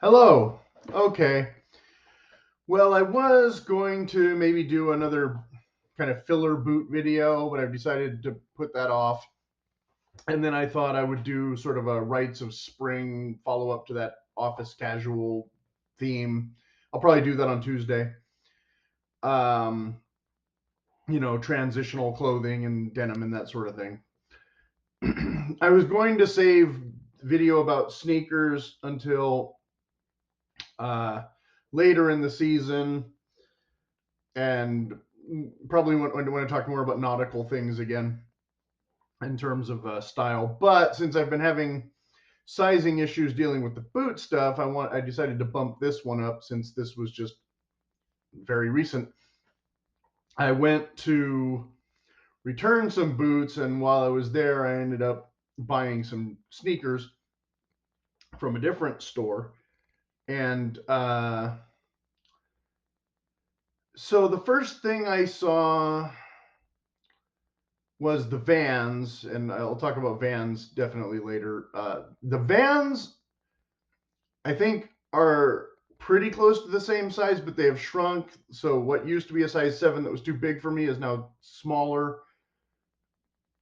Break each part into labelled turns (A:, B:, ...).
A: Hello. Okay. Well, I was going to maybe do another kind of filler boot video, but I've decided to put that off. And then I thought I would do sort of a Rites of Spring follow up to that office casual theme. I'll probably do that on Tuesday. Um, transitional clothing and denim and that sort of thing. I was going to save video about sneakers until uh, later in the season and probably want to talk more about nautical things again in terms of style. But since I've been having sizing issues dealing with the boot stuff, I decided to bump this one up since this was just very recent. I went to return some boots, and while I was there, I ended up buying some sneakers from a different store. And so the first thing I saw was the Vans, and I'll talk about Vans definitely later. The Vans, I think, are pretty close to the same size, but they have shrunk. So what used to be a size 7 that was too big for me is now smaller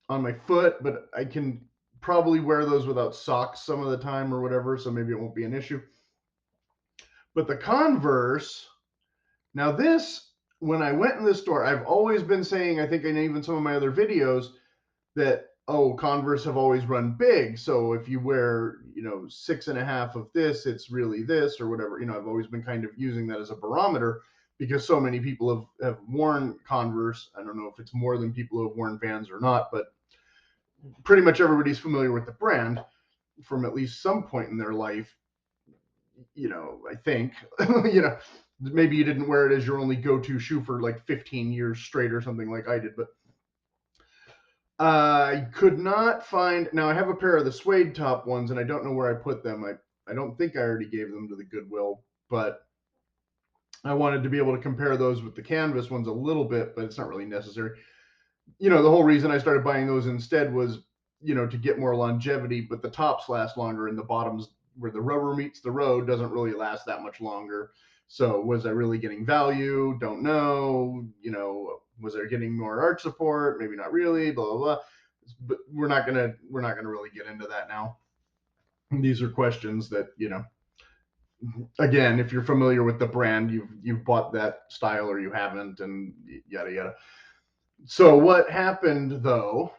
A: on my foot, but I can probably wear those without socks some of the time or whatever, so maybe it won't be an issue. But the Converse, now this, when I went in the store, I've always been saying, I think in even some of my other videos, that Converse have always run big, so if you wear 6.5 of this, it's really this or whatever. I've always been kind of using that as a barometer because so many people have worn Converse. I don't know if it's more than people who have worn Vans or not, but pretty much everybody's familiar with the brand from at least some point in their life. I think maybe you didn't wear it as your only go-to shoe for like 15 years straight or something like I did, but I could not find. Now I have a pair of the suede top ones, and I don't know where I put them. I don't think I already gave them to the Goodwill, but I wanted to be able to compare those with the canvas ones a little bit, but it's not really necessary. The whole reason I started buying those instead was, to get more longevity, but the tops last longer, and the bottoms where the rubber meets the road doesn't really last that much longer. So was I really getting value? Don't know. Was I getting more arch support? Maybe not really. Blah blah blah. But we're not gonna really get into that now. These are questions that again, if you're familiar with the brand, you've bought that style or you haven't, and yada yada. So what happened though?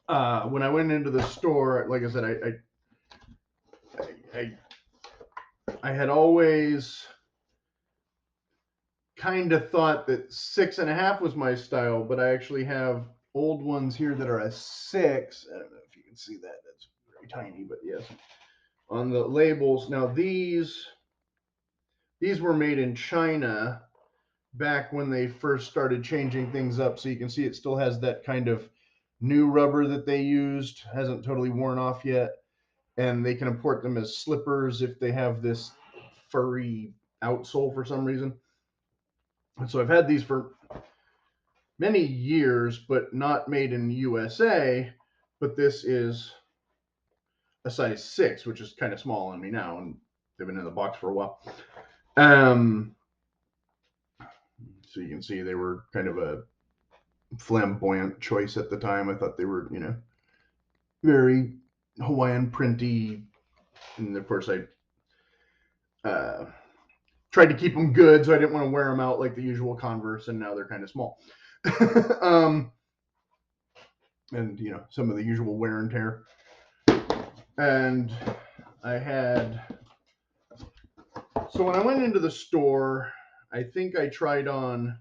A: When I went into the store, like I said, I I had always kind of thought that 6.5 was my style, but I actually have old ones here that are a 6. I don't know if you can see that. That's very tiny, but yes. On the labels, now these were made in China back when they first started changing things up. So you can see it still has that kind of new rubber that they used, hasn't totally worn off yet. And they can import them as slippers if they have this furry outsole for some reason. And so I've had these for many years, but not made in the USA. But this is a size 6, which is kind of small on me now, and they've been in the box for a while. So you can see they were kind of a flamboyant choice at the time. I thought they were, very Hawaiian printy, and of course I tried to keep them good, so I didn't want to wear them out like the usual Converse, and now they're kind of small. And some of the usual wear and tear. And I had, so when I went into the store, I think I tried on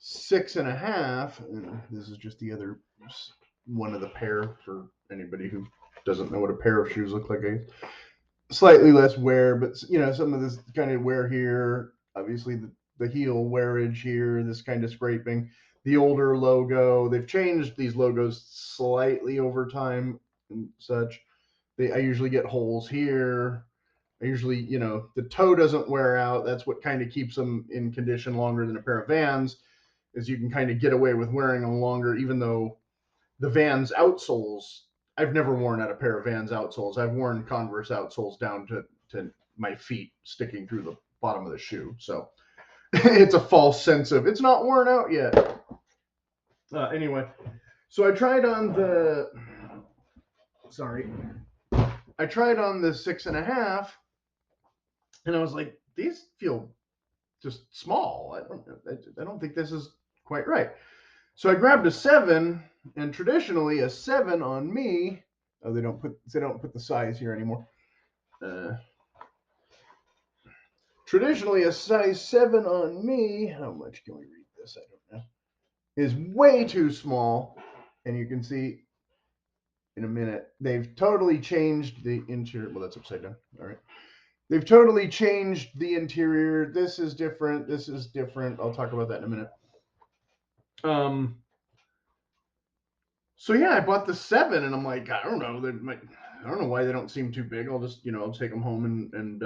A: 6.5. And this is just the other one of the pair for anybody who doesn't know what a pair of shoes look like. Slightly less wear, but some of this kind of wear here. Obviously, the heel wearage here, this kind of scraping. The older logo, they've changed these logos slightly over time and such. I usually get holes here. I usually, the toe doesn't wear out. That's what kind of keeps them in condition longer than a pair of Vans, is you can kind of get away with wearing them longer, even though the Vans outsoles. I've never worn out a pair of Vans outsoles. I've worn Converse outsoles down to my feet sticking through the bottom of the shoe. So it's a false sense of it's not worn out yet. Anyway, so I tried on the sorry, I tried on the 6.5, and I was like, these feel just small. I don't think this is quite right. So I grabbed a 7, and traditionally a 7 on me. Oh, they don't put the size here anymore. Uh, Traditionally a size 7 on me. How much can we read this? I don't know. Is way too small, and you can see in a minute they've totally changed the interior. Well, that's upside down. All right. They've totally changed the interior. This is different. This is different. I'll talk about that in a minute. Um, So yeah, I bought the 7, and I'm like, I don't know, I don't know why they don't seem too big. I'll just, I'll take them home, and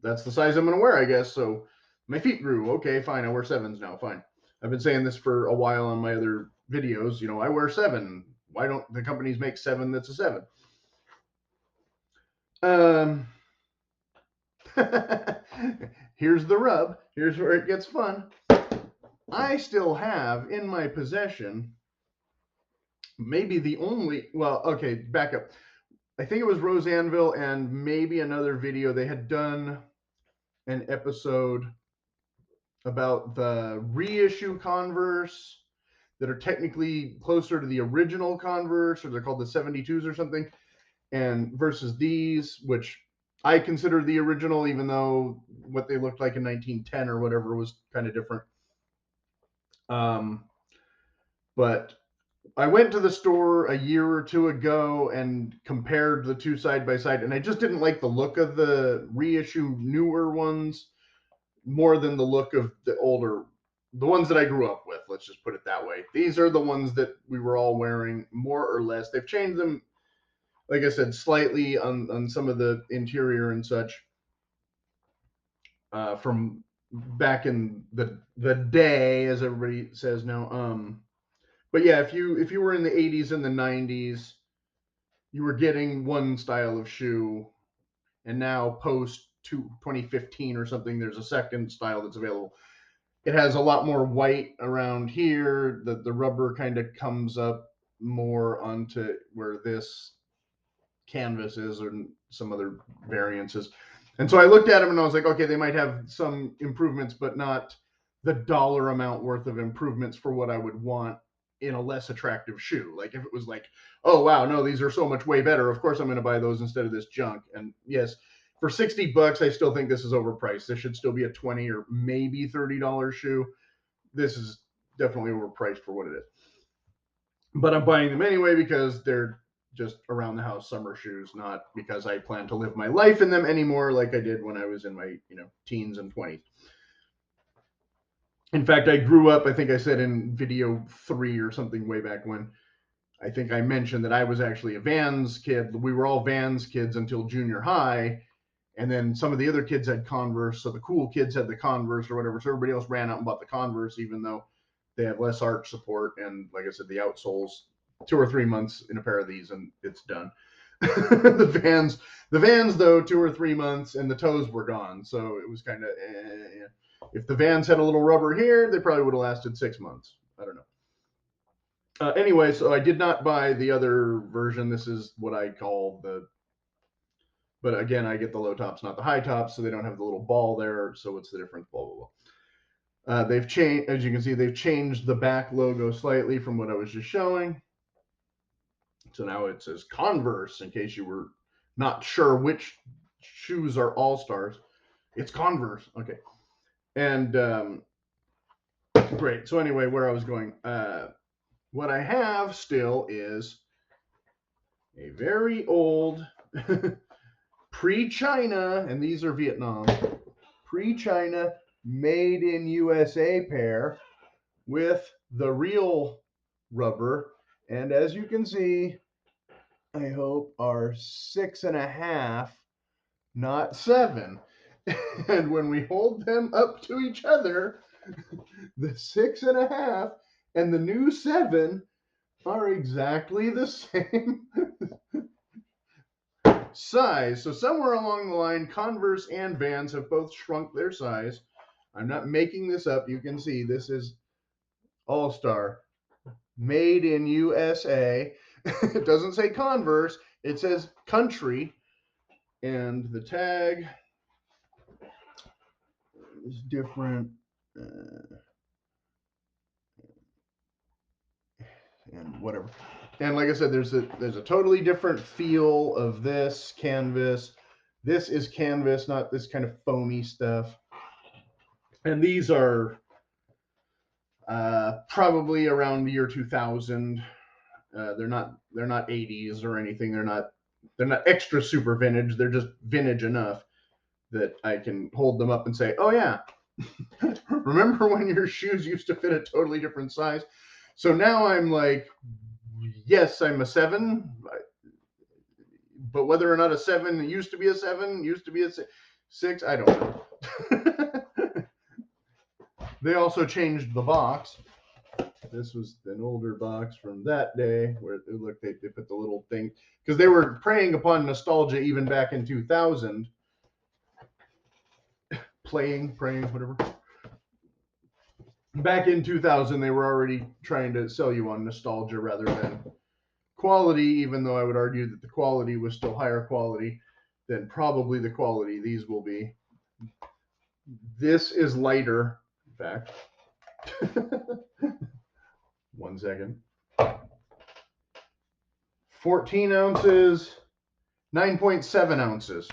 A: that's the size I'm gonna wear, I guess. So my feet grew. Okay, fine. I wear 7s now. Fine. I've been saying this for a while on my other videos. I wear 7. Why don't the companies make 7 that's a 7? Um, here's the rub. Here's where it gets fun. I still have in my possession maybe the only. Well, okay, back up. I think it was Roseanneville and maybe another video. They had done an episode about the reissue Converse that are technically closer to the original Converse, or they're called the 72s or something, and versus these, which I consider the original, even though what they looked like in 1910 or whatever was kind of different. But I went to the store a year or two ago and compared the two side by side, and I just didn't like the look of the reissue newer ones more than the look of the ones that I grew up with. Let's just put it that way. These are the ones that we were all wearing, more or less. They've changed them, like I said, slightly on some of the interior and such from back in the day, as everybody says now. But yeah, if you were in the 80s and the 90s, you were getting one style of shoe, and now post 2015 or something, there's a second style that's available. It has a lot more white around here. The rubber kind of comes up more onto where this canvas is, or some other variances. And so I looked at them and I was like, okay, they might have some improvements, but not the dollar amount worth of improvements for what I would want in a less attractive shoe. Like if it was like, oh wow, no, these are so much way better. Of course I'm going to buy those instead of this junk. And yes, for $60, I still think this is overpriced. This should still be a 20 or maybe $30 shoe. This is definitely overpriced for what it is. But I'm buying them anyway because they're just around the house summer shoes, not because I plan to live my life in them anymore like I did when I was in my teens and 20s. In fact, I grew up, I think I said in video 3 or something way back when, I think I mentioned that I was actually a Vans kid. We were all Vans kids until junior high. And then some of the other kids had Converse. So the cool kids had the Converse or whatever. So everybody else ran out and bought the Converse, even though they have less arch support. And like I said, the outsoles, 2 or 3 months in a pair of these and it's done. the Vans though, 2 or 3 months and the toes were gone. So it was kind of, if the Vans had a little rubber here, they probably would have lasted 6 months. I don't know. Anyway, so I did not buy the other version. This is what I call but again, I get the low tops, not the high tops, so they don't have the little ball there. So what's the difference? Blah, blah, blah. They've changed, as you can see, they've changed the back logo slightly from what I was just showing. So now it says Converse, in case you were not sure which shoes are All Stars. It's Converse. Okay. And great. So anyway, where I was going, what I have still is a very old pre-China, and these are Vietnam, pre-China, made in USA pair with the real rubber. And as you can see, I hope are 6.5, not 7. And when we hold them up to each other, the 6.5 and the new 7 are exactly the same size. So somewhere along the line, Converse and Vans have both shrunk their size. I'm not making this up. You can see this is All Star, made in USA. It doesn't say Converse, it says country. And the tag is different. Uh, and whatever. And like I said, there's a totally different feel of this canvas. This is canvas, not this kind of foamy stuff. And these are probably around the year 2000. They're not 80s or anything. They're not extra super vintage. They're just vintage enough that I can hold them up and say, "Oh yeah, remember when your shoes used to fit a totally different size?" So now I'm like, yes, I'm a 7, but whether or not a 7 used to be a 7, used to be a 6, I don't know. They also changed the box. This was an older box from that day where look, they put the little thing because they were preying upon nostalgia even back in 2000. Praying, whatever. Back in 2000, they were already trying to sell you on nostalgia rather than quality, even though I would argue that the quality was still higher quality than probably the quality these will be. This is lighter, in fact. 1 second. 14 ounces, 9.7 ounces.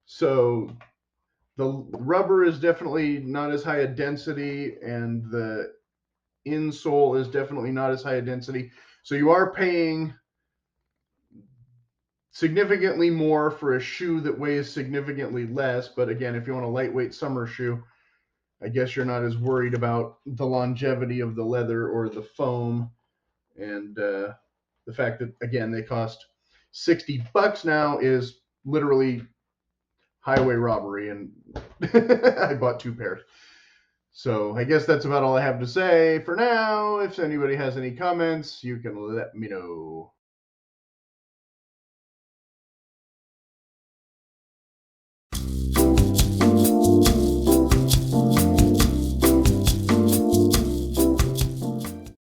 A: So the rubber is definitely not as high a density, and the insole is definitely not as high a density. So you are paying significantly more for a shoe that weighs significantly less. But again, if you want a lightweight summer shoe, I guess you're not as worried about the longevity of the leather or the foam, and the fact that again they cost $60 now is literally highway robbery, and I bought 2 pairs. So I guess that's about all I have to say for now. If anybody has any comments, you can let me know.